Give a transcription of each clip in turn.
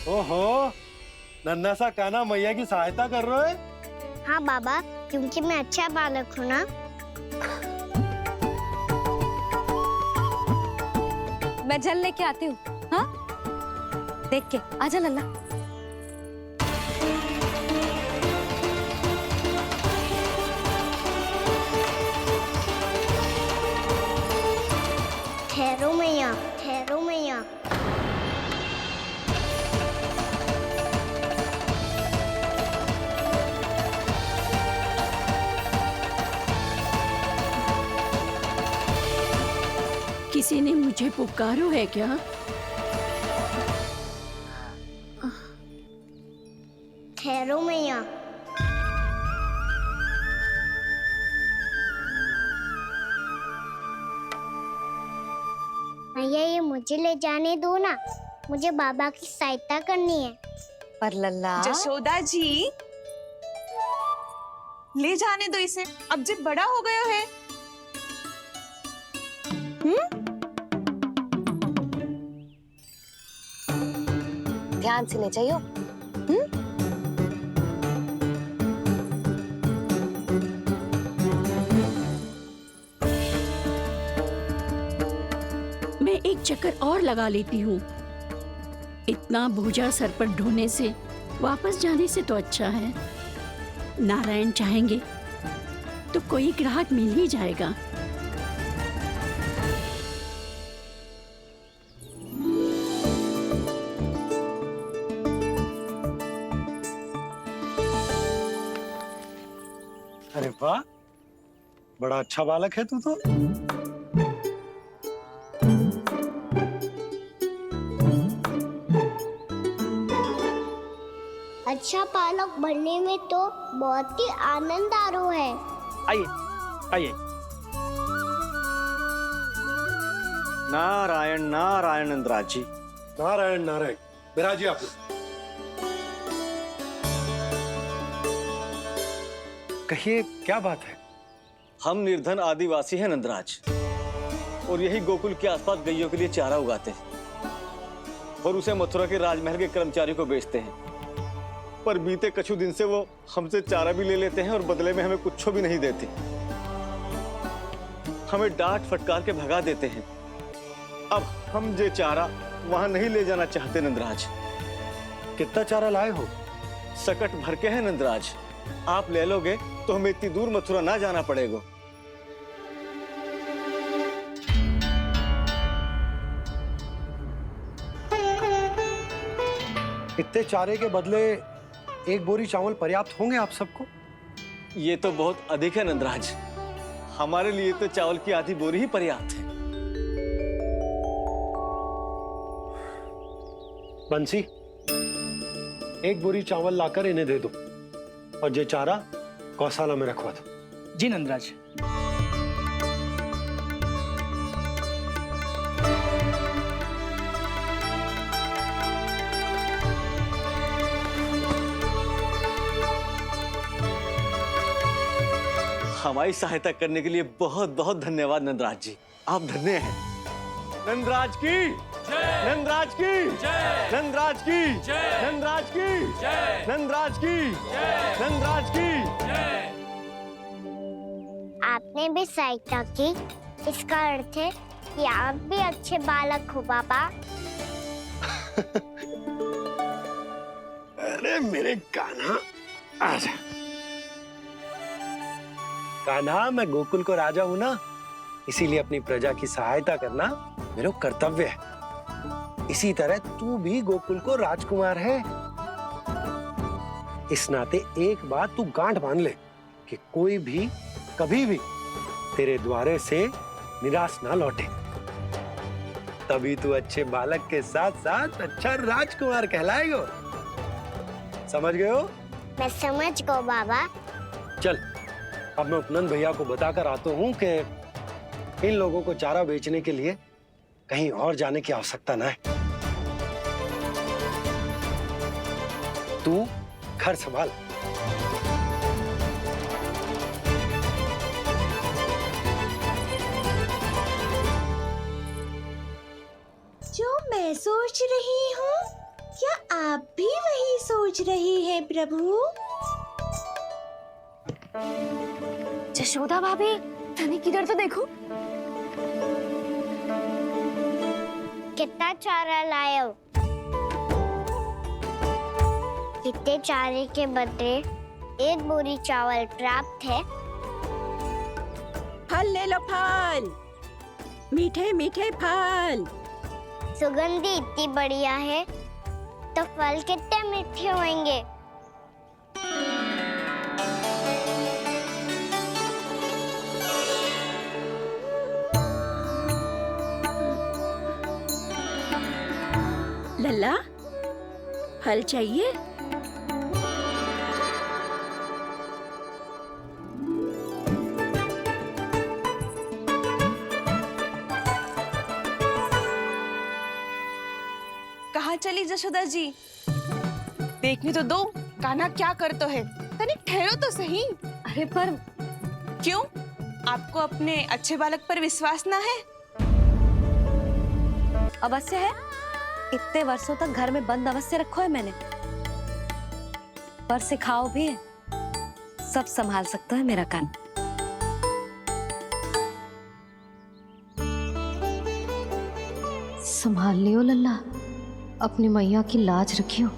ओहो, नन्हा सा कान्हा मैया की सहायता कर रहे हो? हाँ बाबा, क्योंकि मैं अच्छा बालक हूँ ना। मैं जल लेके आती हूँ। हाँ, देख के आजा लल्ला। ठहरो मैया, ठहरो मैया। किसी ने मुझे पुकारो है क्या? ठहरो मैया। मैया, ये मुझे ले जाने दो ना, मुझे बाबा की सहायता करनी है। पर लल्ला, जशोदा जी, ले जाने दो इसे, अब जब बड़ा हो गया है। ध्यान से ले जाइयो। मैं एक चक्कर और लगा लेती हूँ। इतना बोझा सर पर ढोने से वापस जाने से तो अच्छा है। नारायण चाहेंगे तो कोई ग्राहक मिल ही जाएगा। अरे वाह, बड़ा अच्छा बालक है तू तो। अच्छा बालक बनने में तो बहुत ही आनंद आ रहा है। आइए आइए। नारायण नारायण नंदराज जी। नारायण नारायण, बिराजिए आप। कहिए, क्या बात है? हम निर्धन आदिवासी हैं नंदराज, और यही गोकुल के आसपास गैयों के लिए चारा उगाते हैं और उसे मथुरा के राजमहल के कर्मचारी को बेचते हैं। पर बीते कुछ दिन से वो हमसे चारा भी ले लेते हैं और बदले में हमें कुछ भी नहीं देते। हमें डांट फटकार के भगा देते हैं। अब हम ये चारा वहां नहीं ले जाना चाहते नंदराज। कितना चारा लाए हो? सकट भर के है नंदराज। आप ले लोगे तो हमें इतनी दूर मथुरा ना जाना पड़ेगा। इतने चारे के बदले एक बोरी चावल पर्याप्त होंगे आप सबको? ये तो बहुत अधिक है नंदराज। हमारे लिए तो चावल की आधी बोरी ही पर्याप्त है। बंसी, एक बोरी चावल लाकर इन्हें दे दो और ये चारा गौशाला में रखवा दो। जी नंदराज। हमारी सहायता करने के लिए बहुत बहुत धन्यवाद नंदराज जी। आप धन्य हैं। नंदराज की जय, नंदराज की जय, नंदराज की जय, नंदराज की जय, नंदराज की जय, नंदराज की जय। आपने भी सहायता की, इसका अर्थ है कि आप भी अच्छे बालक हो बाबा। अरे मेरे कान्हा, आजा। कान्हा, मैं गोकुल को राजा हूं ना, इसीलिए अपनी प्रजा की सहायता करना मेरा कर्तव्य है। इसी तरह तू भी गोकुल को राजकुमार है। इस नाते एक बात तू गांठ बांध ले कि कोई भी कभी भी तेरे द्वारे से निराश ना लौटे। तभी तू अच्छे बालक के साथ साथ अच्छा राजकुमार कहलाएगा। समझ गए हो? मैं समझ गई बाबा। चल, अब मैं उपनंद भैया को बताकर आता हूँ कि इन लोगों को चारा बेचने के लिए कहीं और जाने की आवश्यकता ना है। तू घर संभाल। जो मैं सोच रही हूँ, क्या आप भी वही सोच रही हैं प्रभु? जशोदा भाभी, तनिक किधर तो देखो। कितना चारा लाए हो? कितने चारे के बदले 1 बोरी चावल प्राप्त है। फल ले लो, फल, मीठे मीठे फल। सुगंधी इतनी बढ़िया है तो फल कितने मीठे होंगे। लल्ला, फल चाहिए? कहाँ चली जशोदा जी? देखने तो दो कान्हा क्या करता है। तनिक ठहरो तो सही। अरे पर क्यों? आपको अपने अच्छे बालक पर विश्वास ना है? अवश्य है, इतने वर्षों तक घर में बंद अवश्य रखो है मैंने, पर सिखाओ भी है, सब संभाल सकता है मेरा कान। संभाल लियो लल्ला, अपनी मैया की लाज रखियो।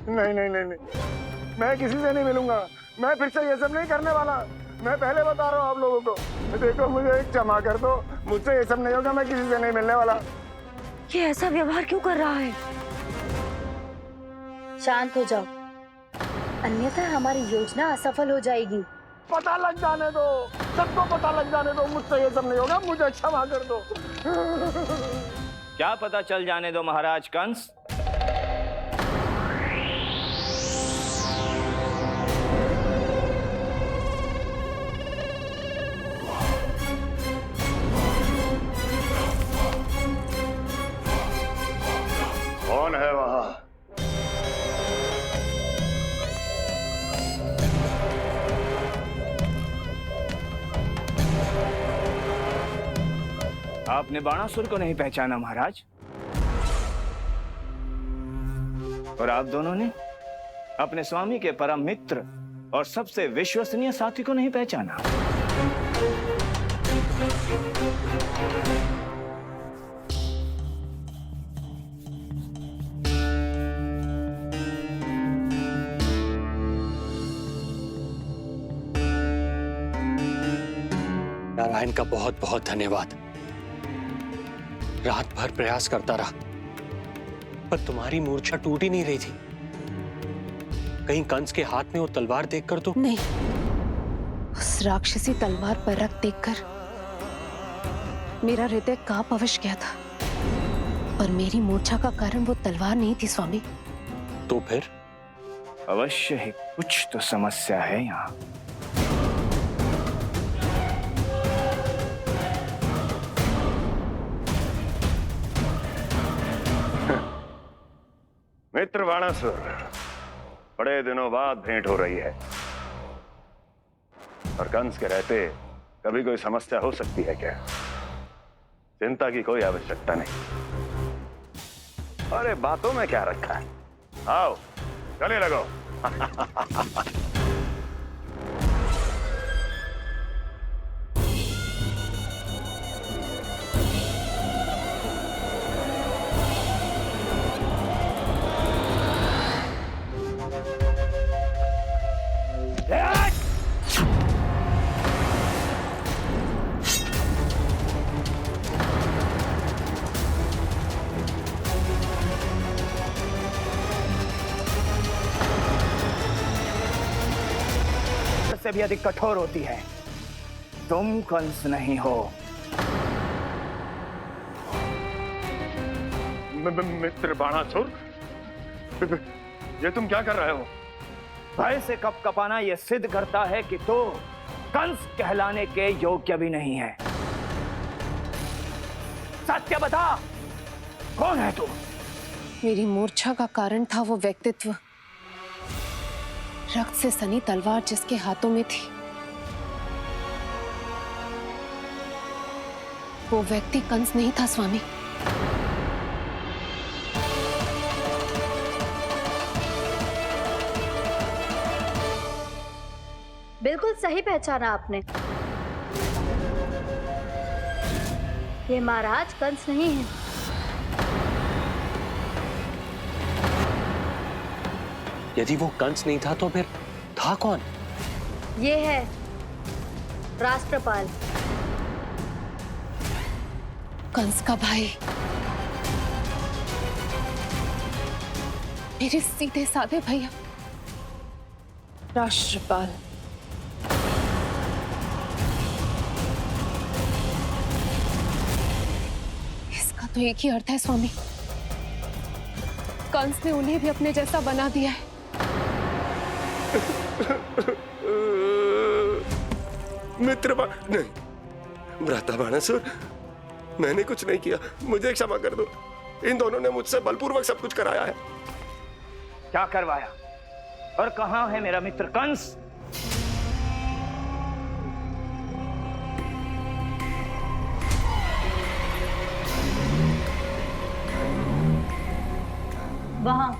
नहीं नहीं नहीं नहीं, मैं किसी से नहीं मिलूंगा। मैं फिर से ये सब नहीं करने वाला। मैं पहले बता रहा हूँ आप लोगों को। देखो, मुझे एक क्षमा कर दो, मुझसे ये सब नहीं होगा। मैं किसी से नहीं मिलने वाला। ये ऐसा व्यवहार क्यों कर रहा है? शांत हो जाओ, अन्यथा हमारी योजना असफल हो जाएगी। पता लग जाने दो, सबको पता लग जाने दो, मुझसे ये सब नहीं होगा। मुझे क्षमा कर दो। क्या पता चल जाने दो महाराज कंस? कौन है वहां? आपने बाणासुर को नहीं पहचाना महाराज, और आप दोनों ने अपने स्वामी के परम मित्र और सबसे विश्वसनीय साथी को नहीं पहचाना। नारायण का बहुत बहुत धन्यवाद। रात भर प्रयास करता रहा, पर तुम्हारी मूर्छा टूट ही नहीं रही थी। कहीं कंस के हाथ में वो तलवार देखकर तो नहीं, उस राक्षसी तलवार पर रख देखकर मेरा हृदय कांप अवश्य गया था, पर मेरी मूर्छा का कारण वो तलवार नहीं थी स्वामी। तो फिर? अवश्य ही कुछ तो समस्या है यहाँ। मित्र बाणासुर, बड़े दिनों बाद भेंट हो रही है, और कंस के रहते कभी कोई समस्या हो सकती है क्या? चिंता की कोई आवश्यकता नहीं। अरे बातों में क्या रखा है? आओ चले लगो। से भी अधिक कठोर होती है। तुम कंस नहीं हो। मित्र बाणासुर, ये तुम क्या कर रहे हो? भय से कपकपाना यह सिद्ध करता है कि तो कंस कहलाने के योग्य भी नहीं है। सत्य बता, कौन है तू? मेरी मूर्छा का कारण था वो व्यक्तित्व, रक्त से सनी तलवार जिसके हाथों में थी। वो व्यक्ति कंस नहीं था स्वामी। बिल्कुल सही पहचाना आपने। ये महाराज कंस नहीं है। यदि वो कंस नहीं था तो फिर था कौन? ये है राष्ट्रपाल। कंस का भाई, मेरे सीधे साधे भैया राष्ट्रपाल। इसका तो एक ही अर्थ है स्वामी, कंस ने उन्हें भी अपने जैसा बना दिया है। नहीं, भ्राता बाणासुर, मैंने कुछ नहीं किया, मुझे क्षमा कर दो। इन दोनों ने मुझसे बलपूर्वक सब कुछ कराया है। क्या करवाया और कहां है मेरा मित्र कंस? वहां।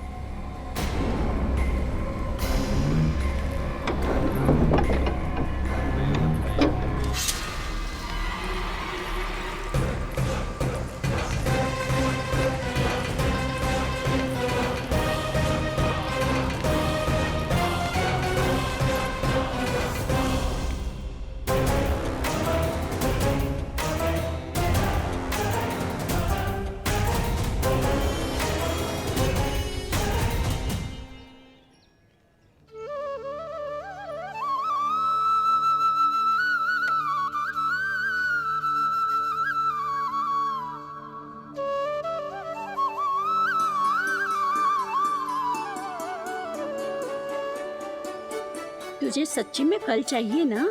तुझे सच्ची में फल चाहिए ना?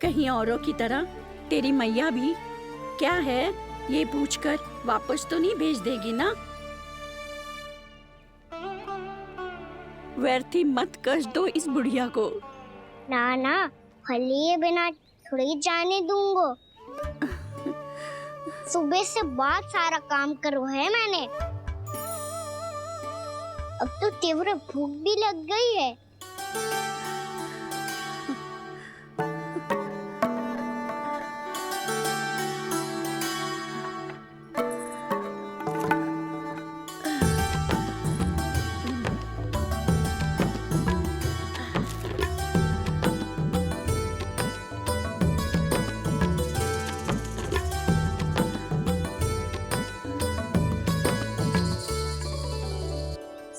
कहीं औरों की तरह तेरी मैया भी क्या है ये पूछकर वापस तो नहीं भेज देगी ना? व्यर्थ ही मत कष्ट दो इस बुढ़िया को। ना ना, फल लिए बिना थोड़ी जाने दूंगो। सुबह से बहुत सारा काम करो है मैंने। अब तो तीव्र भूख भी लग गई है।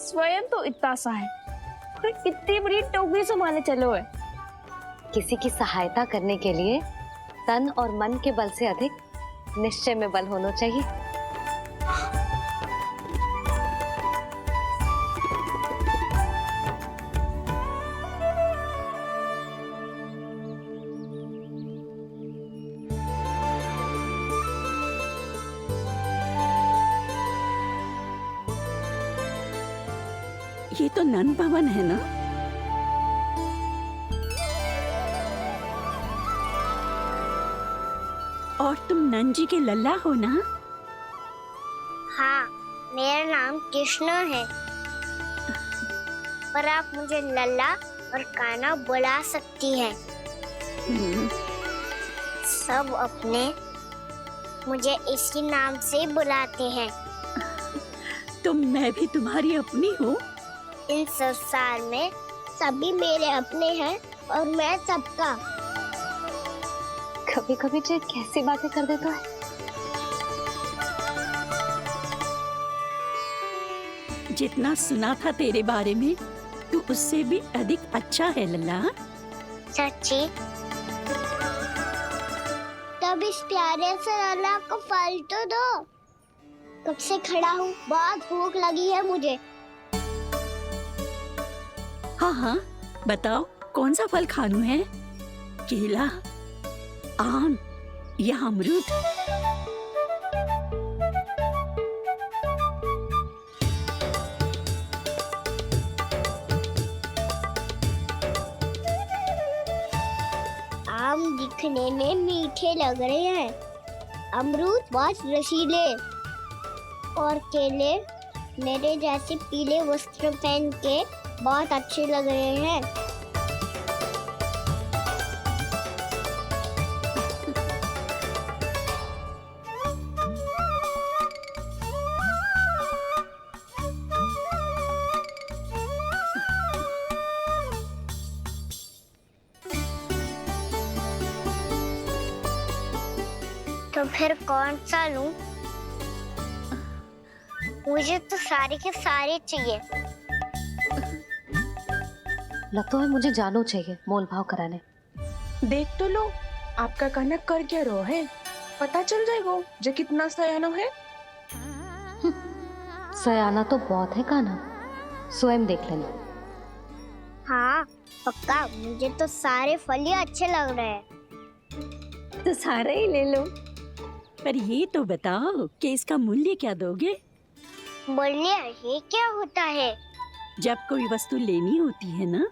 स्वयं तो इतना सा है, फिर कितनी बड़ी टोकरी संभाले चलो है। किसी की सहायता करने के लिए तन और मन के बल से अधिक निश्चय में बल होना चाहिए। ये तो नन भवन है ना? और तुम नन जी के लल्ला हो ना? हाँ, मेरा नाम कृष्ण है, पर आप मुझे लल्ला और कान्हा बुला सकती हैं। सब अपने मुझे इसी नाम से बुलाते हैं। तो मैं भी तुम्हारी अपनी हूँ। इन संसार में सभी मेरे अपने हैं और मैं सबका। कभी कभी जो कैसी बातें कर देता है। जितना सुना था तेरे बारे में, तू उससे भी अधिक अच्छा है लल्ला। सच्ची? तब इस प्यारे से लल्ला को फल तो दो। कब से खड़ा हूँ, बहुत भूख लगी है मुझे। हाँ हाँ, बताओ कौन सा फल खानू है? केला, आम, यह अमरूद। आम दिखने में मीठे लग रहे हैं, अमरूद बहुत रसीले और केले मेरे जैसे पीले वस्त्र पहन के बहुत अच्छे लग रहे हैं। तो फिर कौन सा लूं? मुझे तो सारे के सारे चाहिए। लगता है मुझे जानू चाहिए मोल भाव कराने। देख तो लो आपका कान्हा कर क्या रहा है, पता चल जाएगा जो कितना सयाना है। सयाना तो बहुत है कान्हा, स्वयं देख लेना। हाँ पक्का, मुझे तो सारे फल ही अच्छे लग रहे हैं। तो सारा ही ले लो, पर ये तो बताओ कि इसका मूल्य क्या दोगे? मूल्य ये क्या होता है? जब कोई वस्तु लेनी होती है ना,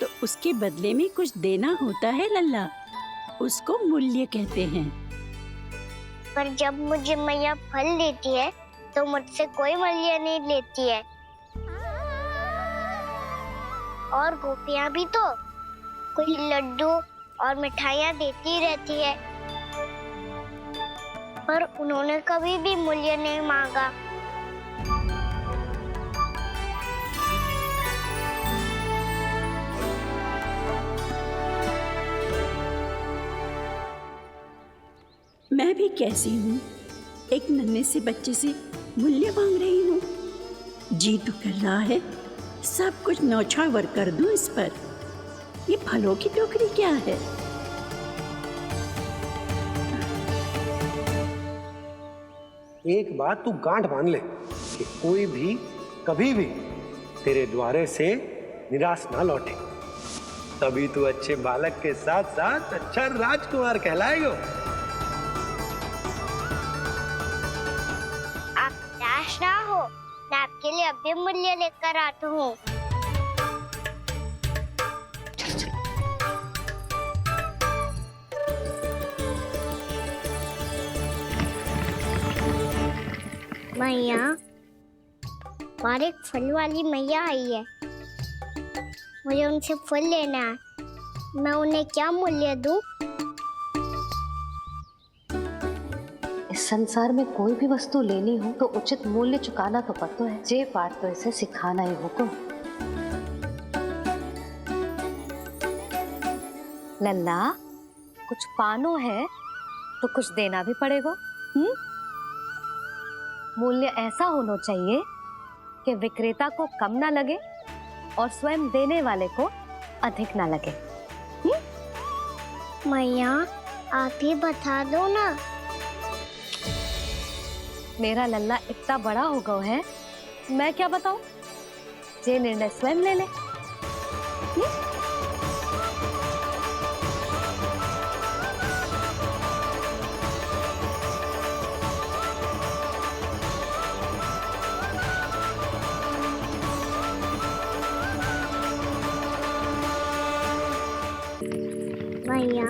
तो उसके बदले में कुछ देना होता है लल्ला, उसको मूल्य कहते हैं। पर जब मुझे मैया फल देती है तो मुझसे कोई मूल्य नहीं लेती है। और गोपियां भी तो कोई लड्डू और मिठाइयाँ देती रहती है, पर उन्होंने कभी भी मूल्य नहीं मांगा। मैं भी कैसी हूँ, एक नन्हे से बच्चे से मूल्य मांग रही हूँ। जी तो कर रहा है सब कुछ न्यौछावर कर दूं इस पर। ये फलों की टोकरी क्या है? एक बात तू गांठ बांध ले कि कोई भी कभी भी तेरे द्वारे से निराश ना लौटे, तभी तू अच्छे बालक के साथ साथ अच्छा राजकुमार कहलाएगा। आप निराश ना हो, मैं आपके लिए अभी मूल्य लेकर आता हूँ। मैया, और एक फल वाली मैया आई है, मुझे उनसे फल लेना है। मैं उन्हें क्या मूल्य दूं? इस संसार में कोई भी वस्तु लेनी हो तो उचित मूल्य चुकाना तो पड़ता है। जे पाठ तो इसे सिखाना ही होगा। लल्ला, कुछ पानो है तो कुछ देना भी पड़ेगा। मूल्य ऐसा होना चाहिए कि विक्रेता को कम ना लगे और स्वयं देने वाले को अधिक ना लगे। मैया, आप ही बता दो ना। मेरा लल्ला इतना बड़ा हो गया है, मैं क्या बताऊं? ये निर्णय स्वयं ले ले। मैया,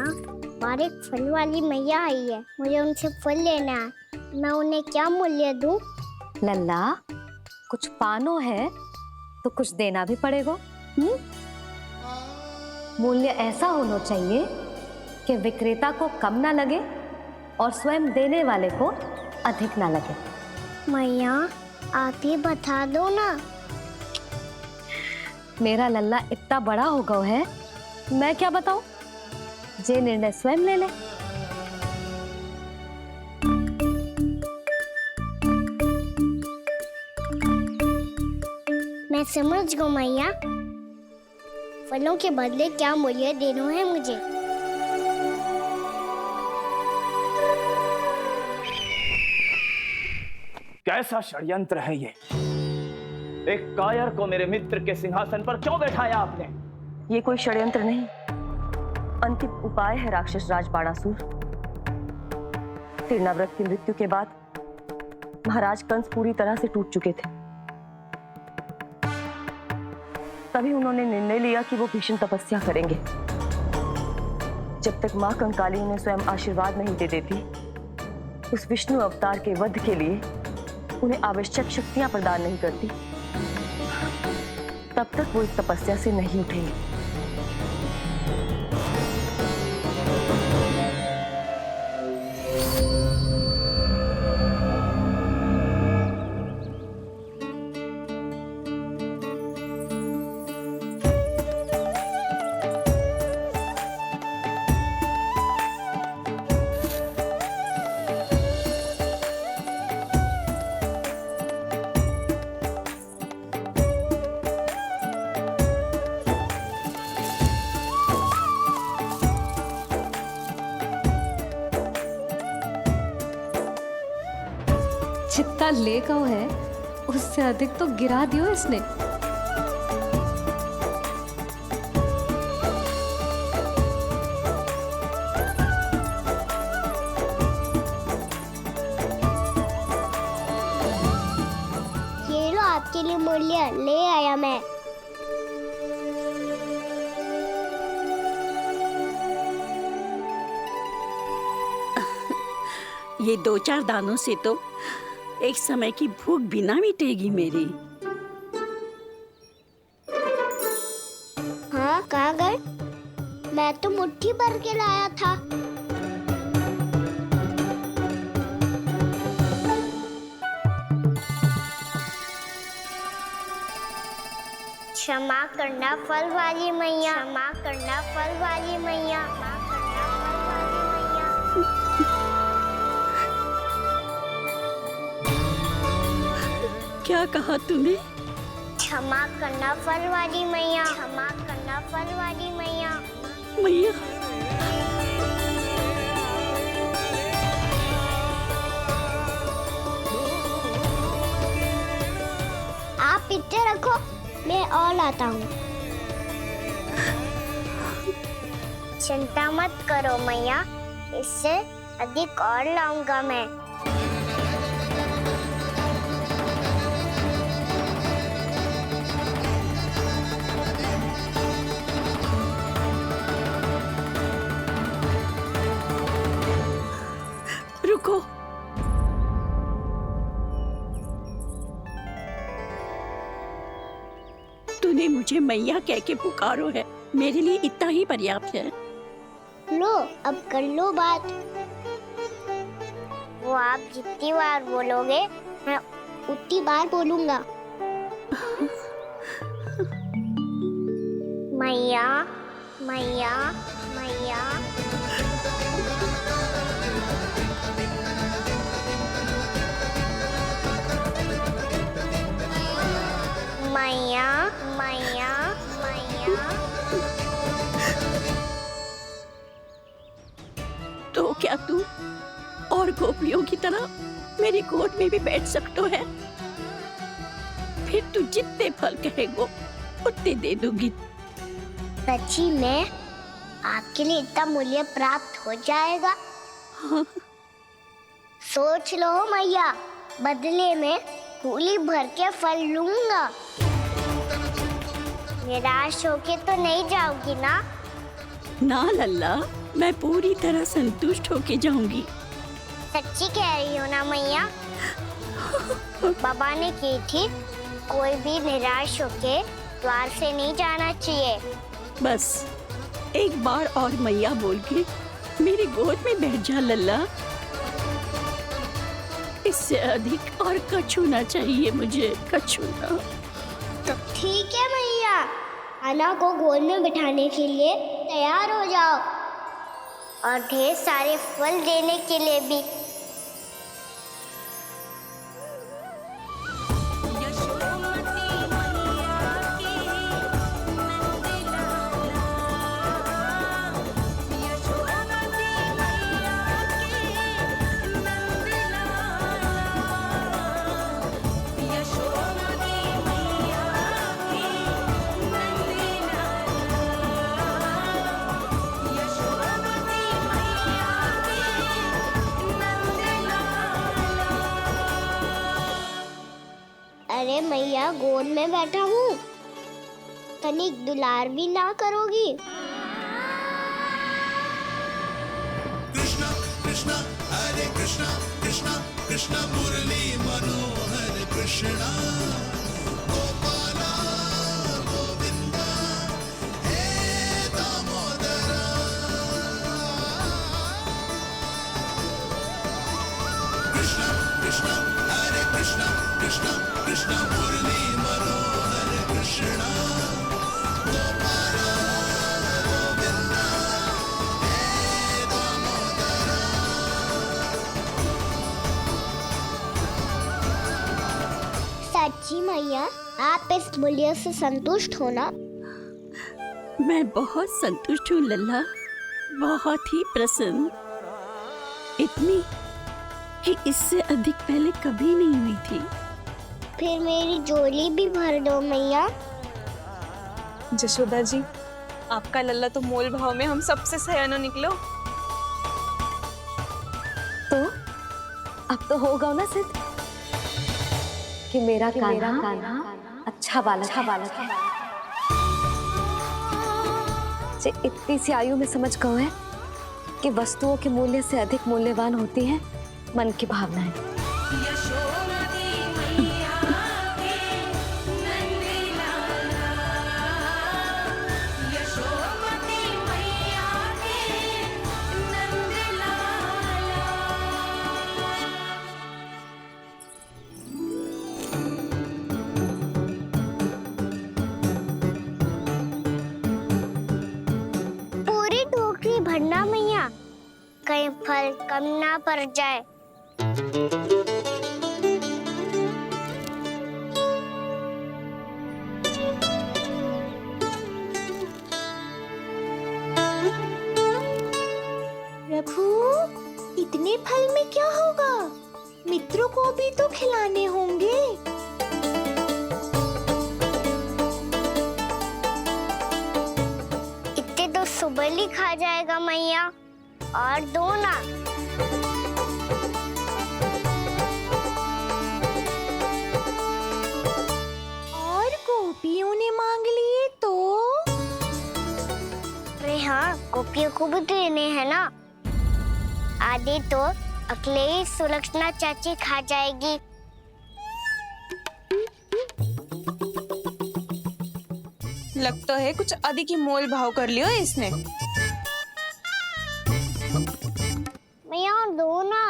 और एक फल वाली मैया आई है, मुझे उनसे फल लेना है। मैं उन्हें क्या मूल्य दूं? लल्ला, कुछ पानो है तो कुछ देना भी पड़ेगा। मूल्य ऐसा होना चाहिए कि विक्रेता को कम ना लगे और स्वयं देने वाले को अधिक ना लगे। मैया, आप ही बता दो ना। मेरा लल्ला इतना बड़ा हो गया है, मैं क्या बताऊं? ये निर्णय स्वयं ले ले। मैं समझ गई मैया, फलों के बदले क्या मूल्य देना है मुझे। कैसा षड्यंत्र है ये? एक कायर को मेरे मित्र के सिंहासन पर क्यों बैठाया आपने? ये कोई षड्यंत्र नहीं, अंतिम उपाय है राक्षस राज बाणासुर। तिरनाव्रत की मृत्यु के बाद महाराज कंस पूरी तरह से टूट चुके थे। तभी उन्होंने निर्णय लिया कि वो भीषण तपस्या करेंगे। जब तक मां कंकाली उन्हें स्वयं आशीर्वाद नहीं दे देती, उस विष्णु अवतार के वध के लिए उन्हें आवश्यक शक्तियां प्रदान नहीं करती, तब तक वो इस तपस्या से नहीं उठेंगे। जितना ले गओ है उससे अधिक तो गिरा दियो इसने। ये लो आपके लिए मूल्य ले आया मैं। ये 2-4 दानों से तो एक समय की भूख भी ना मिटेगी मेरी। हाँ, कहाँ गए? मैं तो मुट्ठी भर के लाया था। क्षमा करना फल वाली मैया, क्षमा करना फल वाली मैया, क्षमा करना फल वाली मैया। क्या कहा तूने? क्षमा करना फल वाली मैया, क्षमा करना फल वाली मैया। मैया, आप इतने रखो, मैं और लाता हूँ। चिंता मत करो मैया, इससे अधिक और लाऊंगा मैं। रुको। तूने मुझे मैया कह के पुकारो है, मेरे लिए इतना ही पर्याप्त है। लो, अब कर लो बात। वो आप जितनी बार बोलोगे, मैं उतनी बार बोलूंगा। मैया, मैया, मैया। मैया, मैया, मैया। तो क्या तू और गोपियों की तरह मेरी गोद में भी बैठ सकते है? फिर तू जितने फल कहेगो उतने दे दूंगी। सच्ची में आपके लिए इतना मूल्य प्राप्त हो जाएगा? हाँ। सोच लो मैया, बदले में फूली भर के फल लूंगा। निराश होके तो नहीं जाओगी ना? ना लल्ला, मैं पूरी तरह संतुष्ट होके जाऊंगी। सच्ची कह रही हो ना मैया? बाबा ने की थी, कोई भी निराश होके द्वार से नहीं जाना चाहिए। बस एक बार और मैया बोल के मेरी गोद में बैठ जा लल्ला। इससे अधिक और कछु ना चाहिए मुझे, कछु ना। तो ठीक है मैया, अन्ना को गोद में बिठाने के लिए तैयार हो जाओ और ढेर सारे फल देने के लिए भी। मैया गोद में बैठा हूँ, तनिक दुलार भी ना करोगी? सच्ची मैया, आप इस मूल्य से संतुष्ट हो ना? मैं बहुत संतुष्ट हूँ लल्ला, बहुत ही प्रसन्न। इतनी कि इससे अधिक पहले कभी नहीं हुई थी। फिर मेरी झोली भी भर दो मैया। जशोदा जी, आपका लल्ला तो मोल भाव में हम सबसे सयाना निकलो। तो अब तो होगा ना सिद्ध कि मेरा कान्हा अच्छा बालक है। जे इतनी सी आयु में समझ गए हैं कि वस्तुओं के मूल्य से अधिक मूल्यवान होती है मन की भावनाएं। पूरी टोकरी भरना मैया, कहीं फल कम ना पड़ जाए। प्रभु, इतने फल में क्या होगा? मित्रों को भी तो खिलाने होंगे। इतने तो सुबह ही खा जाएगा मैया, और दो ना। और गोपियों ने मांग लिए तो? अरे हाँ, गोपियों को भी देने हैं ना। आधे तो अकेले सुलक्षणा चाची खा जाएगी। लगता है कुछ अधिक ही मोल भाव कर लियो इसने। मैया और दो ना।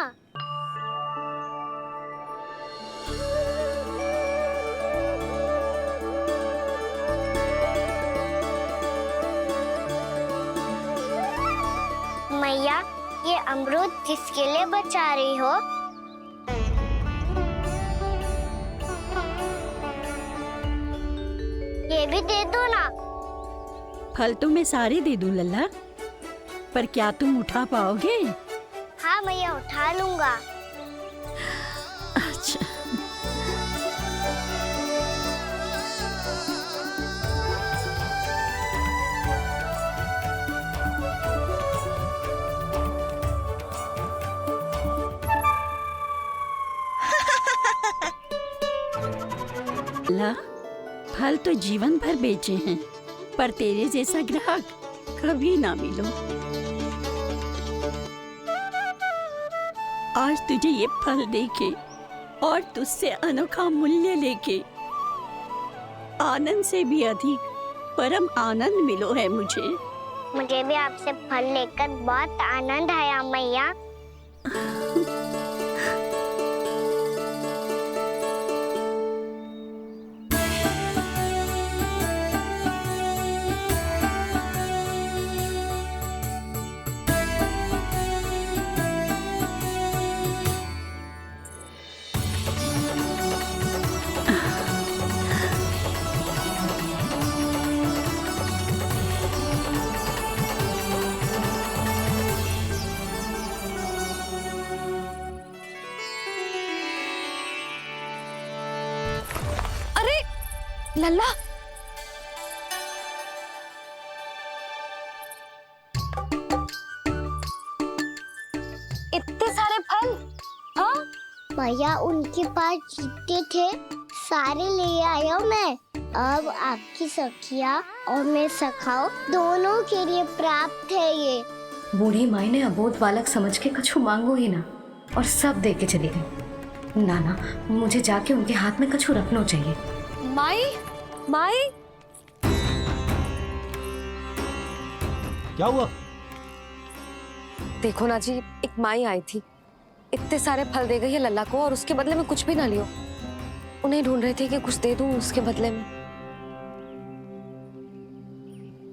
मैया, ये अमरूद किसके लिए बचा रही हो? ये भी दे दो ना। फल तो मैं सारे दे दूं लल्ला, पर क्या तुम उठा पाओगे? हाँ मैया, उठा लूंगा। अच्छा। लल्ला, फल तो जीवन भर बेचे हैं, पर तेरे जैसा ग्राहक कभी ना मिलो। आज तुझे ये फल देके और तुझसे अनोखा मूल्य लेके आनंद से भी अधिक परम आनंद मिलो है मुझे। मुझे भी आपसे फल लेकर बहुत आनंद आया मैया। लल्ला, इतने सारे फल? हाँ भैया, उनके पास जितने थे सारे ले आया मैं। अब आपकी सखिया और मैं सखाओ दोनों के लिए प्राप्त है ये। बूढ़ी माई ने अबोध बालक समझ के कछु मांगो ही ना और सब दे के चली गई। नाना, मुझे जाके उनके हाथ में कछु रखना चाहिए। माई, माई, क्या हुआ? देखो ना जी, एक माई आई थी, इतने सारे फल दे गई है लल्ला को और उसके बदले में कुछ भी ना लियो। उन्हें ढूंढ रही थी कि कुछ दे दूं उसके बदले में।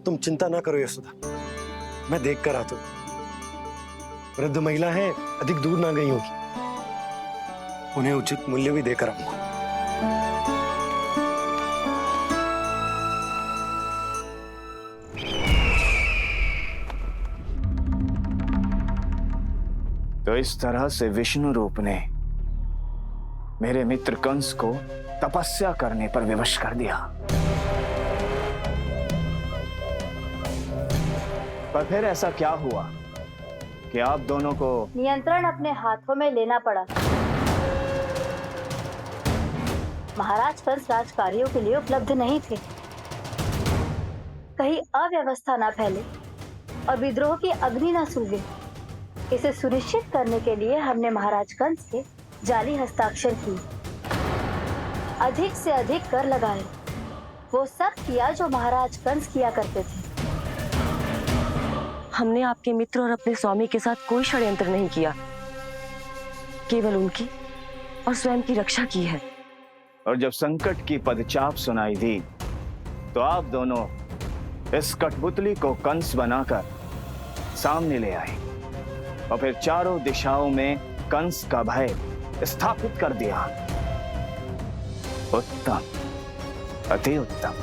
तुम चिंता ना करो यशोदा, मैं देख कर आता हूं। वृद्ध महिला है, अधिक दूर ना गई होगी, उन्हें उचित मूल्य भी देकर आऊंगा। तो इस तरह से विष्णु रूप ने मेरे मित्र कंस को तपस्या करने पर विवश कर दिया। पर फिर ऐसा क्या हुआ कि आप दोनों को नियंत्रण अपने हाथों में लेना पड़ा। महाराज कंस राजकार्यों के लिए उपलब्ध नहीं थे। कहीं अव्यवस्था न फैले और विद्रोह की अग्नि न सूझे, इसे सुनिश्चित करने के लिए हमने महाराज कंस के जाली हस्ताक्षर किए, अधिक से अधिक कर लगाए। वो सब किया जो महाराज कंस किया करते थे। हमने आपके मित्र और अपने स्वामी के साथ कोई षड्यंत्र नहीं किया, केवल उनकी और स्वयं की रक्षा की है। और जब संकट की पदचाप सुनाई दी तो आप दोनों इस कठपुतली को कंस बनाकर सामने ले आए और फिर चारों दिशाओं में कंस का भय स्थापित कर दिया। उत्तम, अति उत्तम।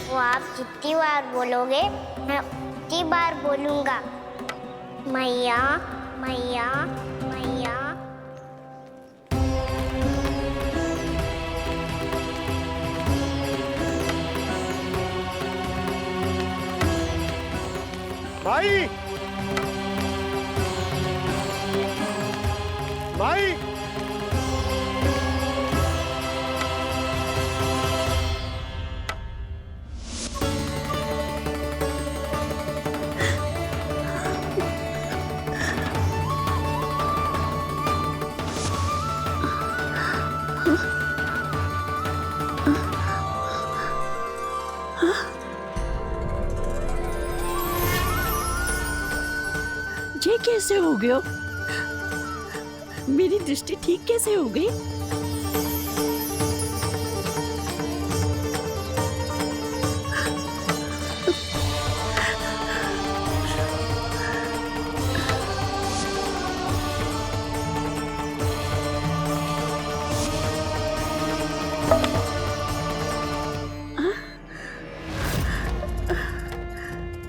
वो आप जितनी बार बोलोगे मैं उतनी बार बोलूंगा। मैया मैया मैया। भाई, भाई, ये कैसे हो गया? मेरी दृष्टि ठीक कैसे हो गई?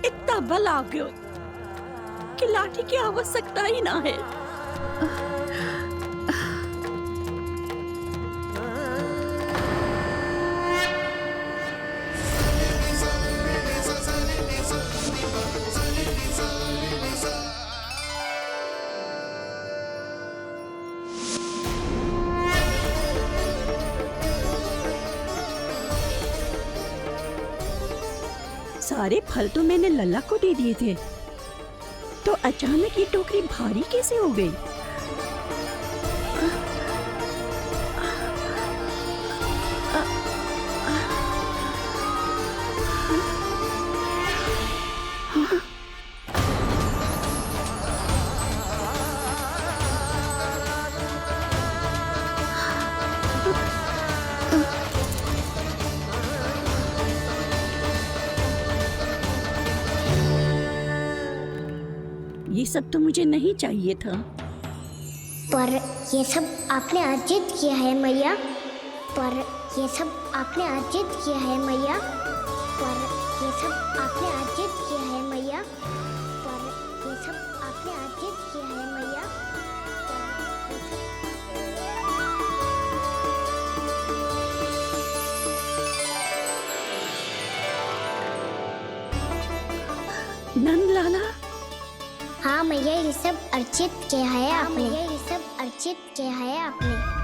इतना बल आ गया कि लाठी की आवश्यकता ही ना है। सारे फल तो मैंने लल्ला को दे दिए थे, तो अचानक ये टोकरी भारी कैसे हो गई? ये सब तो मुझे नहीं चाहिए था। पर ये सब आपने अर्जित किया है मैया। पर ये सब आपने अर्जित किया है मैया। पर ये सब आपने अर्जित किया है मैया। पर ये सब आपने अर्जित किया है मैया। नंद लाला, हाँ मैया, ये सब अर्चित किया है आपने। ये सब अर्चित किया है आपने।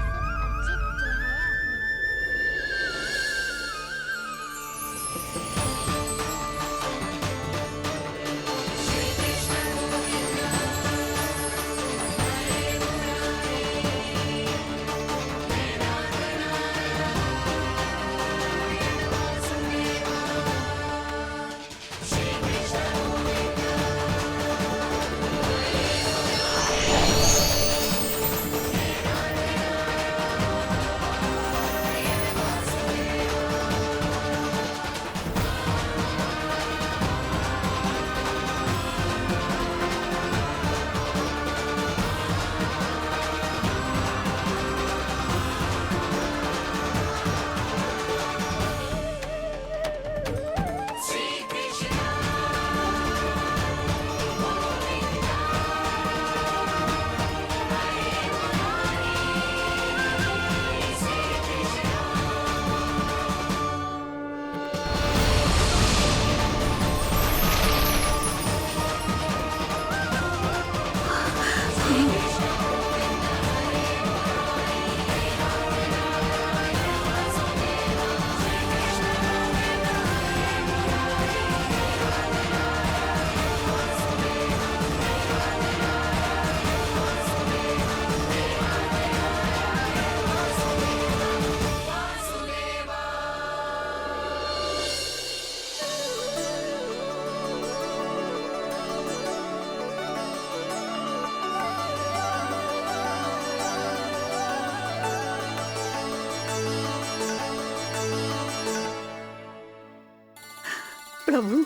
प्रभु,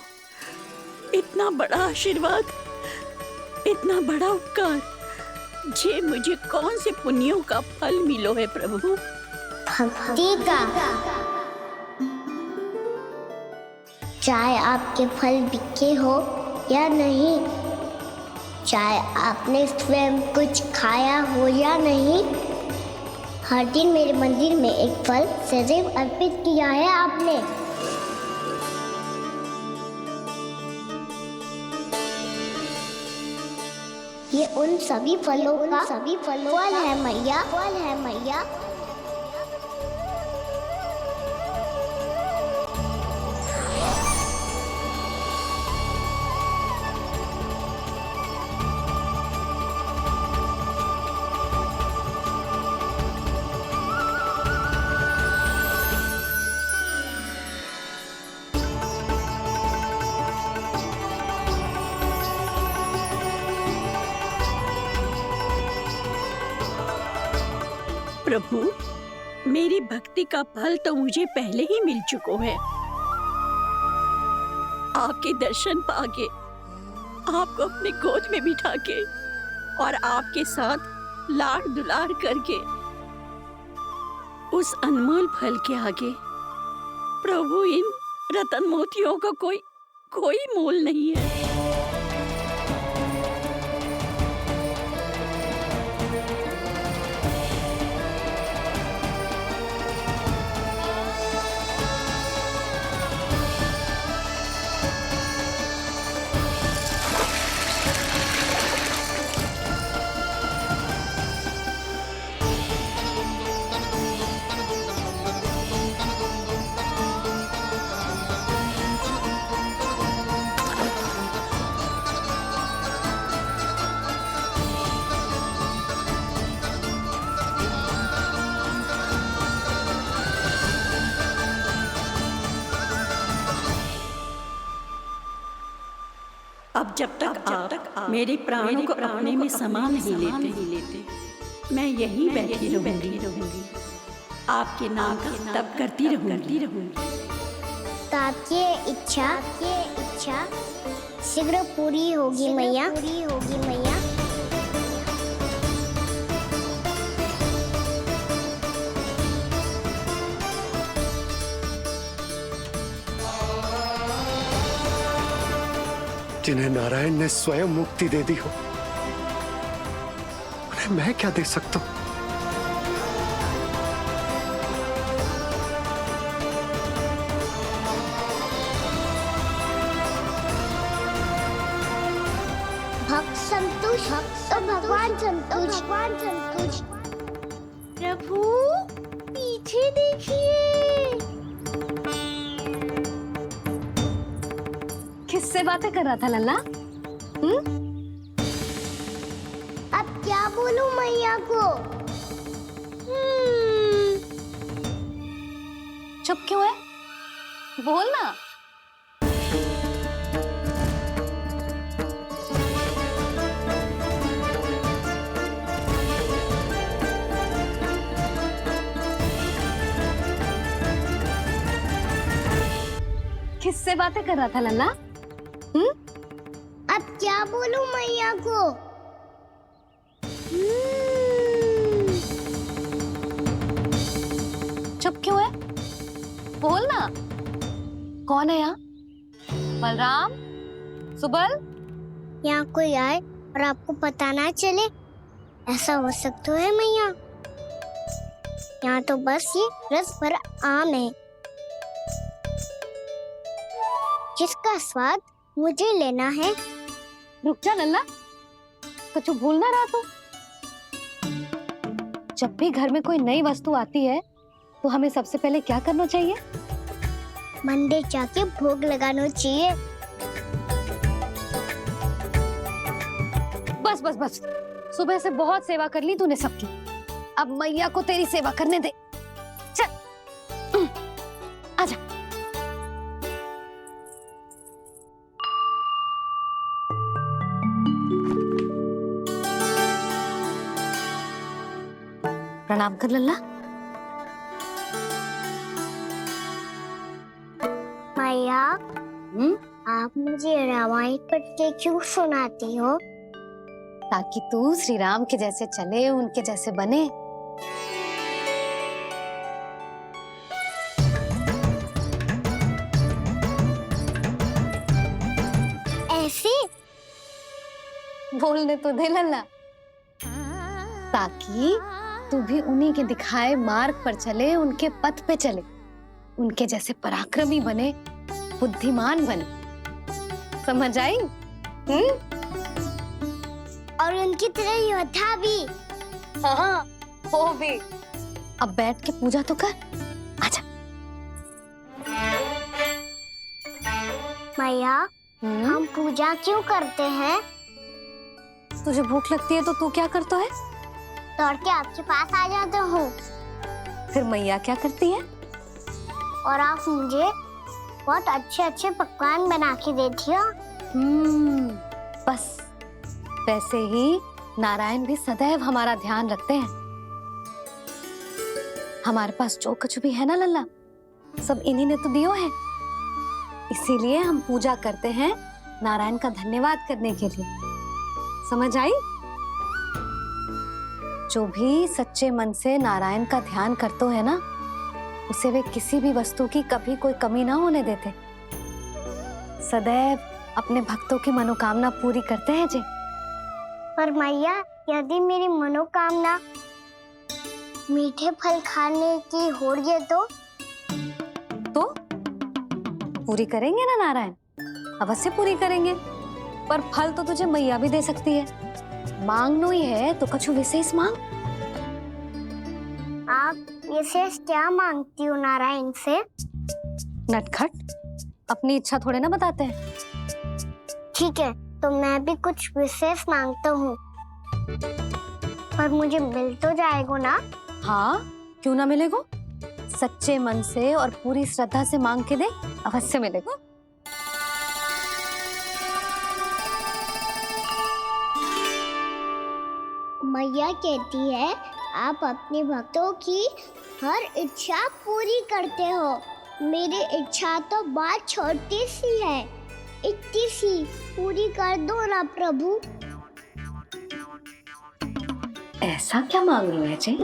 इतना बड़ा आशीर्वाद, इतना बड़ा उपकार, जे मुझे कौन से पुण्यों का फल मिलो है प्रभु? भक्ति का। चाहे आपके फल बिके हो या नहीं, चाहे आपने स्वयं कुछ खाया हो या नहीं, हर दिन मेरे मंदिर में एक फल सदैव अर्पित किया है आपने। ये उन सभी फलों का फल है मैया, फल है मैया। प्रभु, मेरी भक्ति का फल तो मुझे पहले ही मिल चुका है। आपके दर्शन पाके, आपको अपने गोद में बिठा के और आपके साथ लाड़ दुलार करके, उस अनमोल फल के आगे प्रभु इन रतन मोतियों का कोई मोल नहीं है। अब जब तक आप मेरे प्राणों को अपने में समा नहीं लेते, मैं यहीं बैठी रहूंगी, आपके नाम का तप करती रहूंगी। ताकि इच्छा शीघ्र पूरी होगी मैया। जिन्हें नारायण ने स्वयं मुक्ति दे दी हो, उन्हें मैं क्या दे सकता हूं? भक्त संतुष्ट, तो भगवान संतुष्ट, भगवान संतुष्ट। प्रभु पीछे देखिए। किससे बातें कर रहा था लल्ला? अब क्या बोलूं मैया को? चुप क्यों है? बोल ना। किससे बातें कर रहा था लल्ला? अब क्या बोलूं मैया को? चुप क्यों है? बोल ना। कौन है यहाँ? बलराम, सुबल? यहाँ कोई आए और आपको पता ना चले, ऐसा हो सकता है मैया? यहाँ तो बस ये रस भरा आम है जिसका स्वाद मुझे लेना है। रुक जा लल्ला, कुछ भूल ना रहा तू। जब भी घर में कोई नई वस्तु आती है तो हमें सबसे पहले क्या करना चाहिए? मंदिर जाके भोग लगाना चाहिए। बस बस बस, सुबह से बहुत सेवा कर ली तूने सबकी, अब मैया को तेरी सेवा करने दे। चल आजा। प्रणाम कर लल्ला। मैया, आप मुझे रामायण पढ़ के क्यों सुनाती हो? ताकि तू श्री राम के जैसे चले, उनके जैसे बने। ऐसे बोलने तो दे लल्ला, ताकि तू भी उन्हीं के दिखाए मार्ग पर चले, उनके पथ पे चले, उनके जैसे पराक्रमी बने, बुद्धिमान बने। समझ आई? और उनकी तरह योद्धा भी। हाँ, वो भी। अब बैठ के पूजा तो कर। आजा। मैया, हम पूजा क्यों करते हैं? तुझे भूख लगती है तो तू क्या करता है? दौड़ के आपके पास आ जाता हूँ। फिर मैया क्या करती है? और आप मुझे बहुत अच्छे अच्छे पकवान बना के देती हो। बस वैसे ही नारायण भी सदैव हमारा ध्यान रखते हैं। हमारे पास जो कुछ भी है ना लल्ला, सब इन्हीं ने तो दियो है। इसीलिए हम पूजा करते हैं नारायण का धन्यवाद करने के लिए। समझ आई? जो भी सच्चे मन से नारायण का ध्यान करते है ना, उसे वे किसी भी वस्तु की कभी कोई कमी ना होने देते। सदैव अपने भक्तों की मनोकामना पूरी करते हैं जी। पर मैया, यदि मेरी मनोकामना मीठे फल खाने की हो रही है तो पूरी करेंगे ना नारायण? अवश्य पूरी करेंगे, पर फल तो तुझे मैया भी दे सकती है। मांगनो ही है तो कुछ विशेष मांग। आप विशेष क्या मांगती हो नारायण से? नटखट, अपनी इच्छा थोड़े ना बताते हैं। ठीक है, तो मैं भी कुछ विशेष मांगता हूँ, पर मुझे मिल तो जाएगा ना? हाँ, क्यों ना मिलेगा? सच्चे मन से और पूरी श्रद्धा से मांग के दे, अवश्य मिलेगा। मैया कहती है आप अपने भक्तों की हर इच्छा पूरी करते हो। मेरी इच्छा तो बात छोटी सी है, इतनी सी पूरी कर दो ना प्रभु। ऐसा क्या मांग रहे हो जी?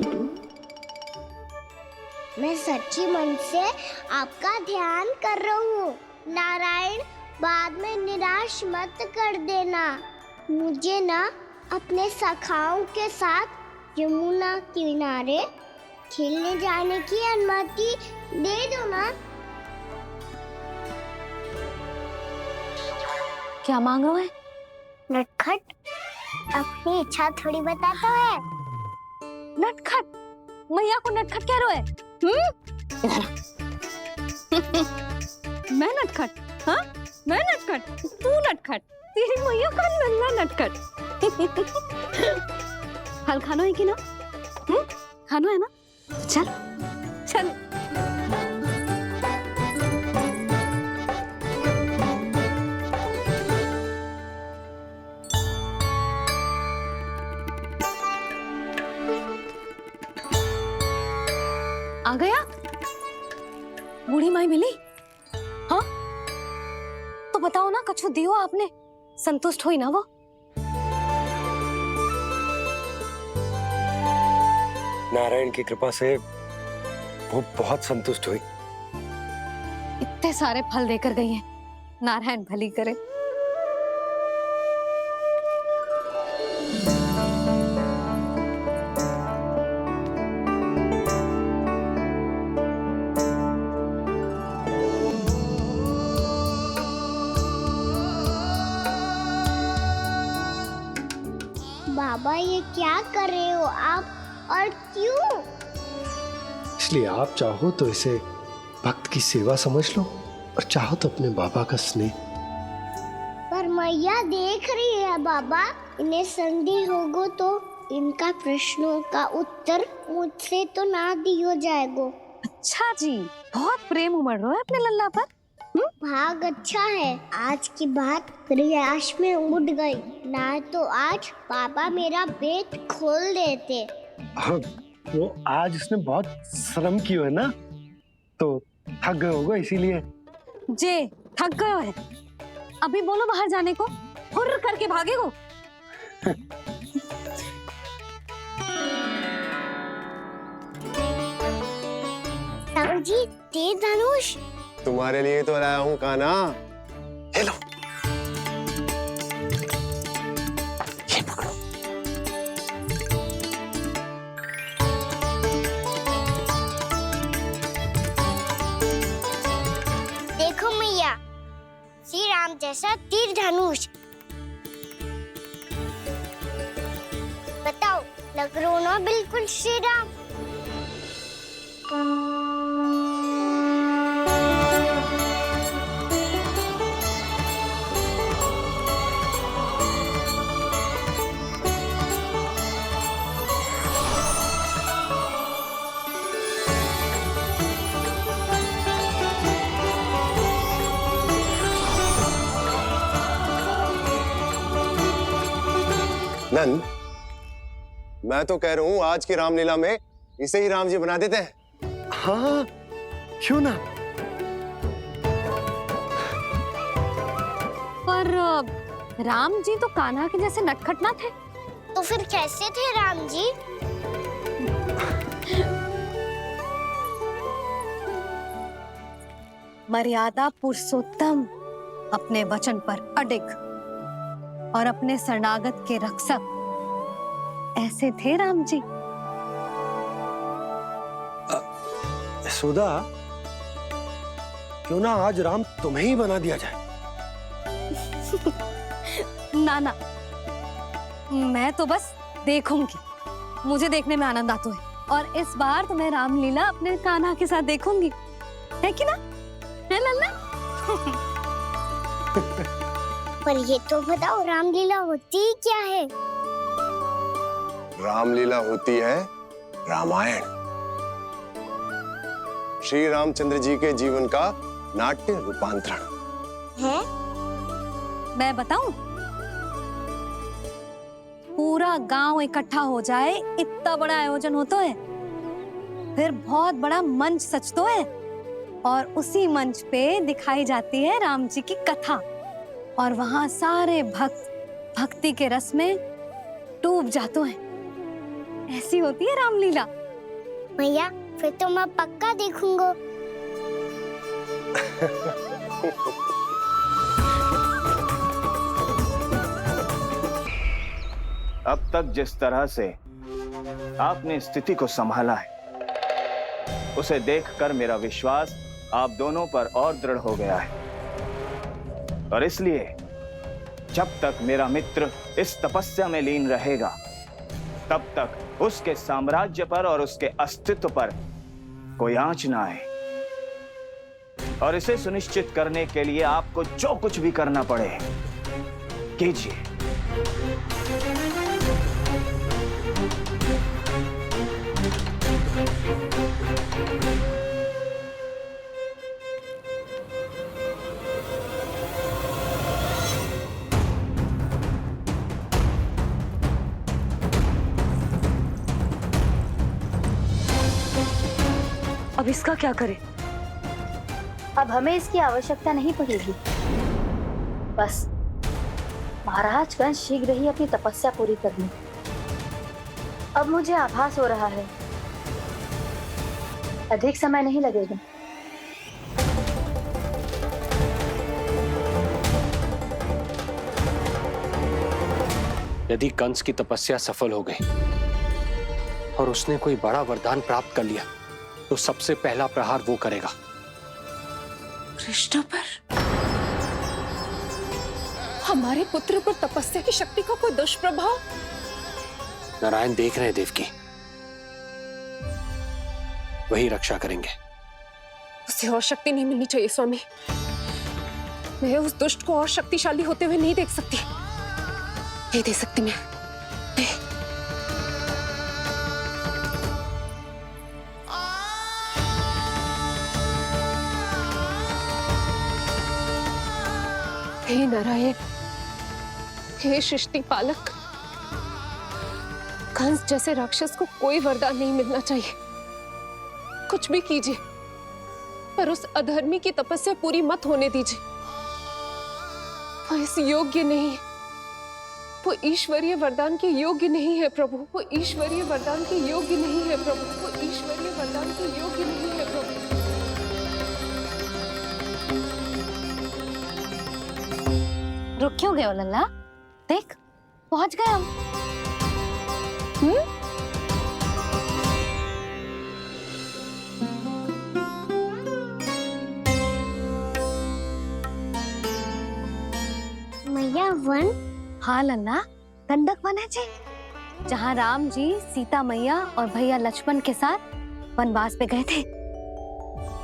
मैं सच्ची मन से आपका ध्यान कर रहा हूँ। नारायण, बाद में निराश मत कर देना। मुझे ना अपने सखाओं के साथ यमुना किनारे खेलने जाने की अनुमति दे दो ना। क्या मांग रहे हो? नटखट अपनी इच्छा थोड़ी बताता है। नटखट? मैया को नटखट कह रहे हो? इधर आ। मैं नटखट? हाँ, मैं नटखट, तू नटखट, तेरी मैया का नल्ला नटखट। फल खानो है कि ना? खानो है ना? तो चल चल। आ गया? बूढ़ी माई मिली? हाँ, तो बताओ ना, कछु दियो आपने, संतुष्ट हुई ना वो? नारायण की कृपा से वो बहुत संतुष्ट हुई। इतने सारे फल देकर गई हैं, नारायण भली करे। बाबा ये क्या कर रहे हो आप, और क्यों? इसलिए आप चाहो तो इसे भक्त की सेवा समझ लो, और चाहो तो अपने बाबा का स्नेह। पर मैया देख रही है बाबा, इन्हें संदेह होगो तो इनका प्रश्नों का उत्तर मुझसे तो ना दियो जाएगो। अच्छा जी, बहुत प्रेम उमड़ रहा है अपने लल्ला पर। भाग अच्छा है, आज की बात प्रयास में उड़ गई, ना तो आज पापा मेरा पेट खोल देते। वो आज उसने बहुत श्रम किया है ना, तो थक गए होगा इसीलिए। जे थक गए है, अभी बोलो बाहर जाने को, हुर्र करके भागेगो। जी तेज धनुष तुम्हारे लिए तो लाया हूँ कान्हा। हेलो, ये पकड़ो। देखो मैया, श्री राम जैसा तीर धनुष। बताओ, लग रहा ना बिल्कुल श्री राम? नंद, मैं तो कह रहा हूँ आज की रामलीला में इसे ही राम जी बना देते हैं। हाँ, क्यों ना? पर राम जी तो कान्हा के जैसे नटखट ना थे। तो फिर कैसे थे राम जी? मर्यादा पुरुषोत्तम, अपने वचन पर अडिग और अपने शरणागत के रक्षक, ऐसे थे राम जी। यशोदा, क्यों ना आज राम तुम्हें ही बना दिया जाए? ना ना, मैं तो बस देखूंगी, मुझे देखने में आनंद आता है, और इस बार तो मैं रामलीला अपने कान्हा के साथ देखूंगी, है कि ना? है लल्ला? पर ये तो बताओ, रामलीला होती क्या है? रामलीला होती है रामायण, श्री रामचंद्र जी के जीवन का नाट्य रूपांतरण है। मैं बताऊं? पूरा गांव इकट्ठा हो जाए, इतना बड़ा आयोजन होता है, फिर बहुत बड़ा मंच सजतो है, और उसी मंच पे दिखाई जाती है राम जी की कथा, और वहां सारे भक्त भक्ति के रस में डूब जाते हैं। ऐसी होती है रामलीला। भैया, फिर तो मैं पक्का देखूंगा। अब तक जिस तरह से आपने स्थिति को संभाला है, उसे देखकर मेरा विश्वास आप दोनों पर और दृढ़ हो गया है, और इसलिए जब तक मेरा मित्र इस तपस्या में लीन रहेगा, तब तक उसके साम्राज्य पर और उसके अस्तित्व पर कोई आंच ना आए। और इसे सुनिश्चित करने के लिए आपको जो कुछ भी करना पड़े कीजिए। अब इसका क्या करें? अब हमें इसकी आवश्यकता नहीं पड़ेगी। बस महाराज कंस शीघ्र ही अपनी तपस्या पूरी कर लें। अब मुझे आभास हो रहा है अधिक समय नहीं लगेगा। यदि कंस की तपस्या सफल हो गई और उसने कोई बड़ा वरदान प्राप्त कर लिया, तो सबसे पहला प्रहार वो करेगा। कृष्ण पर? हमारे पुत्र पर तपस्या की शक्ति का कोई दुष्प्रभाव? नारायण देख रहे हैं देवकी, वही रक्षा करेंगे। उसे और शक्ति नहीं मिलनी चाहिए स्वामी। मैं उस दुष्ट को और शक्तिशाली होते हुए नहीं देख सकती, नहीं दे सकती मैं। हे नारायण, हे सृष्टि पालक, कंस जैसे राक्षस को कोई वरदान नहीं मिलना चाहिए। कुछ भी कीजिए, पर उस अधर्मी की तपस्या पूरी मत होने दीजिए। वो इस योग्य नहीं है, वो ईश्वरीय वरदान के योग्य नहीं है प्रभु। वो ईश्वरीय वरदान के योग्य नहीं है प्रभु। वो ईश्वरीय वरदान के योग्य नहीं है प्रभु। रुक क्यों गए हो लल्ला? देख, पहुंच गए हम। मैया वन? हाँ लल्ला, गंडक वन है जी, जहाँ राम जी सीता मैया और भैया लक्ष्मण के साथ वनवास पे गए थे।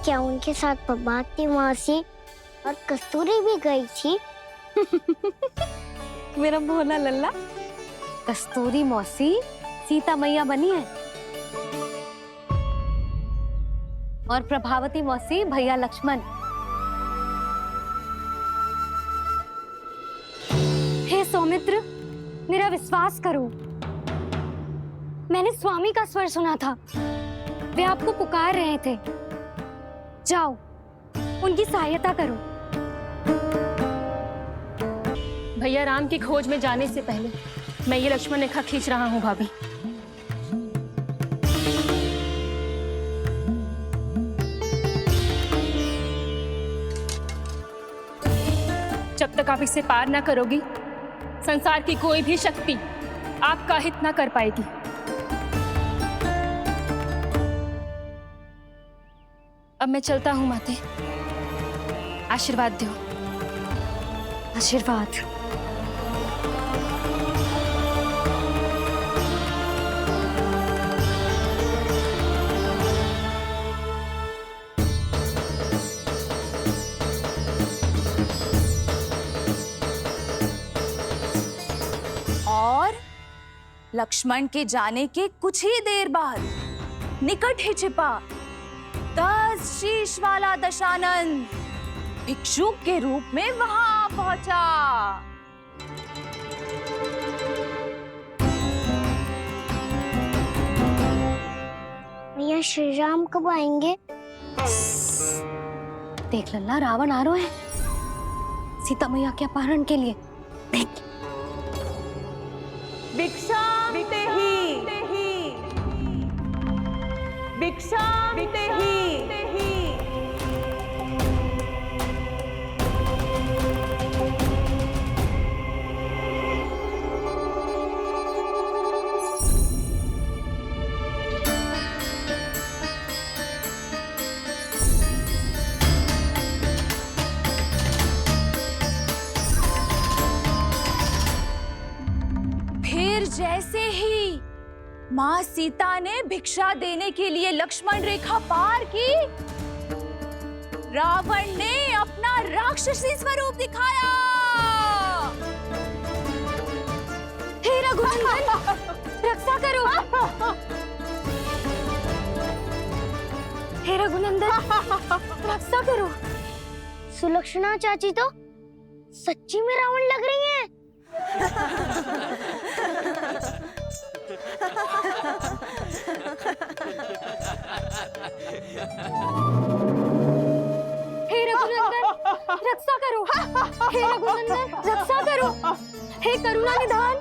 क्या उनके साथ पद्मावती मौसी और कस्तूरी भी गई थी? मेरा भोला लल्ला, कस्तूरी मौसी सीता मैया बनी है और प्रभावती मौसी भैया लक्ष्मण। हे सौमित्र, मेरा विश्वास करो, मैंने स्वामी का स्वर सुना था। वे आपको पुकार रहे थे। जाओ, उनकी सहायता करो। भैया राम की खोज में जाने से पहले मैं ये लक्ष्मण रेखा खींच रहा हूँ भाभी। जब तक आप इसे पार ना करोगी, संसार की कोई भी शक्ति आपका हित ना कर पाएगी। अब मैं चलता हूँ माते, आशीर्वाद दो। आशीर्वाद। और लक्ष्मण के जाने के कुछ ही देर बाद निकट ही छिपा 10 शीश वाला दशानन भिक्षुक के रूप में वहां पहुंचा। भैया श्री राम कब आएंगे? देख लल्ला, रावण आ रहा है सीता मैया के अपहरण के लिए। देख, भिक्षा ही भिक्षा ही। जैसे ही माँ सीता ने भिक्षा देने के लिए लक्ष्मण रेखा पार की, रावण ने अपना राक्षसी स्वरूप दिखाया। हे रघुनंदन, रक्षा करो। हे रघुनंदन, रक्षा करो। सुलक्षणा चाची तो सच्ची में रावण लग रही हैं। हे रघुनंदन, रक्षा करो। हे रघुनंदन, रक्षा करो। हे करुणा निधान।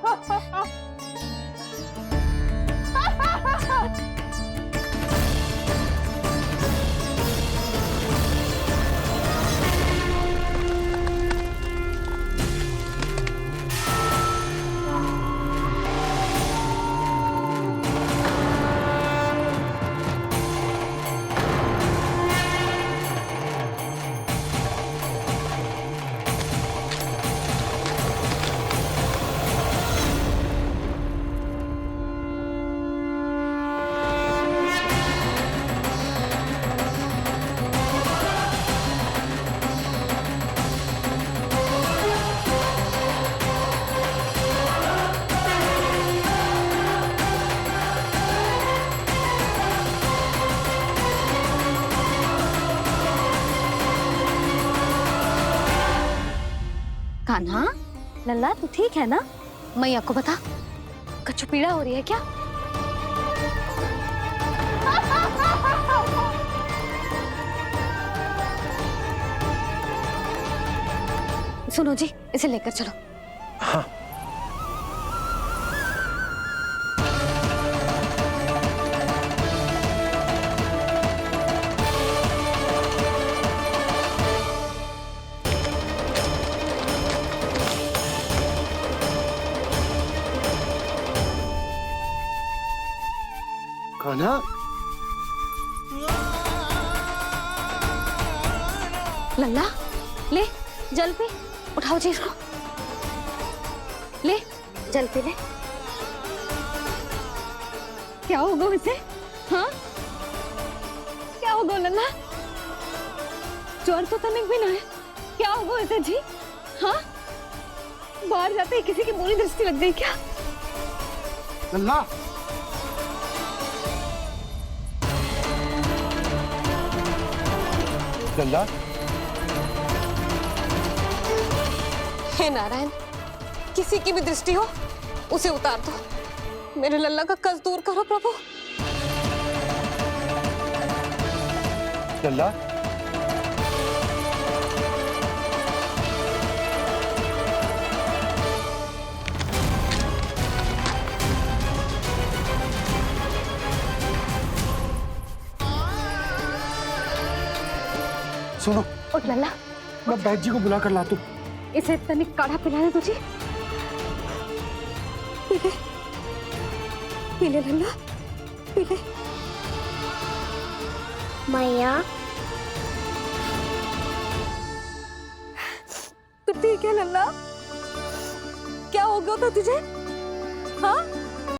कान्हा, लल्ला तू ठीक है ना? मैया को बता, कछु पीड़ा हो रही है क्या? सुनो जी, इसे लेकर चलो। हाँ। कान्हा, लल्ला ले जल पी, उठाओ जी इसको। ले जल पी ले। क्या होगा उसे? हाँ, क्या होगा लल्ला? ज्वर तो तनिक भी ना है। क्या होगा उसे जी? हाँ, बाहर जाते ही किसी की बुरी दृष्टि लग गई क्या? लल्ला, लल्ला। हे नारायण, किसी की भी दृष्टि हो उसे उतार दो। मेरे लल्ला का कष्ट दूर करो प्रभु। लल्ला, सुनो, उठ लल्ला, मैं बैद जी को बुला कर लाता हूँ। इसे तनिक काढ़ा पिलाना तुझे। पी ले, पी ले लल्ला, पी ले। मैया, तू ठीक है लल्ला? क्या हो गया था तुझे? हाँ?